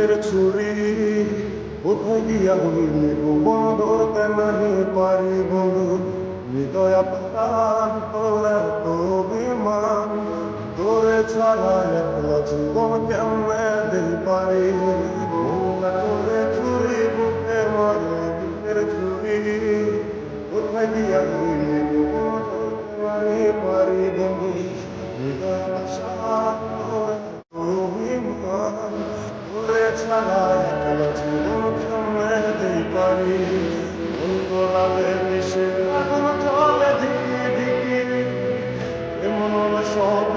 বুকের ছুরি কোথায় গিয়া হইলে গোপন ধরতে নাহি পারি বন্ধু হৃদয় আপাতান তোরা তো বিমান তোরে ছাড়া একলা জীবন কেমনে দিই পারি মনটা করে ছুরি বুকে মারে বুকের ছুরি কোথায় গিয়া হইলে গোপন ধরতে নাহি পারি বন্ধু হৃদয় আপাতান তোরা তো বিমান তোরে ছাড়া একলা জীবন কেমনে দিই পারি অন্তরালে মিশে আগুন জলে ধিকি ধিকি এমন হলে সব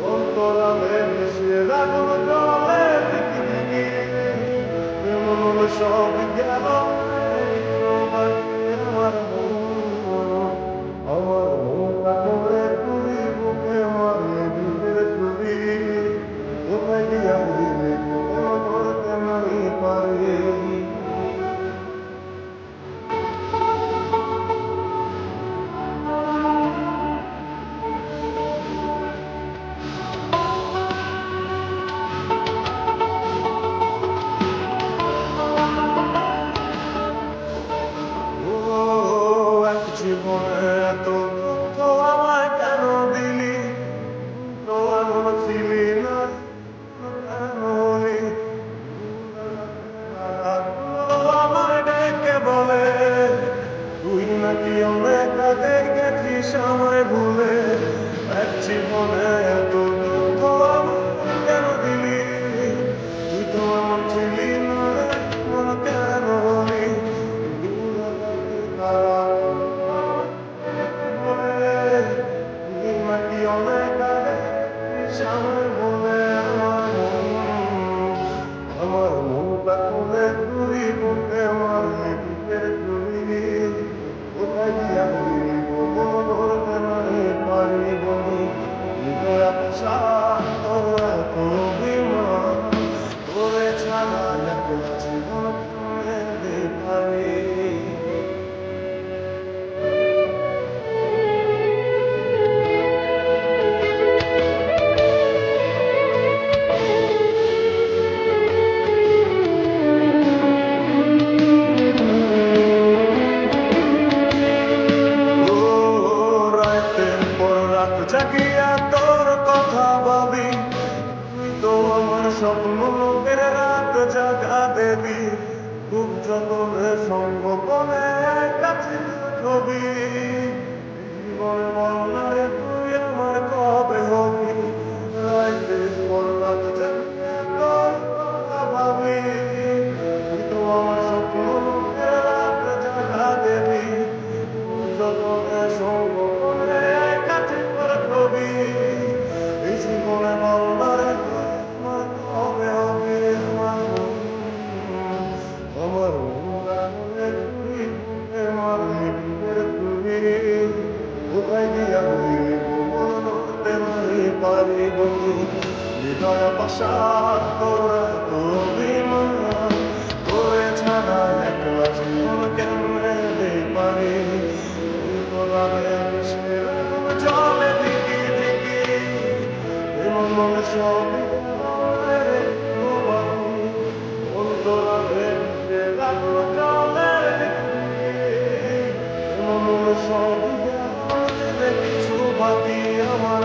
অন্তরালে মিশে আগুন জলে ধিকি ধিকি এমন হলে সব গেল আমার মনটা করে তুই বুকে মারে বুকের তুই কোথায় গিয়া হইলে কোনো ধরতে নাহি পারি এক জীবনে এত দুঃখ আমায় কেন দিলি তো এমন ছিলি না কেন হলি আমায় ডেকে বলে তুই নাকি অনেক আগে গেছিস আমায় ভুলে এক জীবনে এত দুঃখ আমায় কেন দিলি তুই তো এমন ছিলি না এমন কেন হলি আমার মনটা করে তুই বুকে মারলে বুকের তুই কোথায় গিয়া হইলি গোপন ধরতে নাহি পারি বন্ধু হৃদয় আশা তোরা তো বিমান তোরে ছাড়া একলা জীবন কেমনে দিই পারি জাগিয়া তোর কথা ভাবি তুই তো আমার স্বপ্ন লোকের রাত জাগা দেবী খুব যতনে সংগোপনে কাছে ছবি জীবনে বললে তুই আমার কবে হবি রাইতে পর রাত জাগিয়া তোর কথা ভাবি তুই তো আমার স্বপ্ন লোকের রাত জাগা দেবী খুব যতনে সংগোপনে এই জীবনে বলবারে হবে হবে আমার কোথায় গিয়া হইলে গোপন ধরতে নাহি পারি বন্ধু হৃদয় পাশা তোরা তো বিমান তোরে ছাড়া একলা জীবন কেমনে দিই পারি জলে দিকে দিকে এমন মনে সব অন্তরালে রাখলো জলে এমন মনে সব কিছু বাকি আমার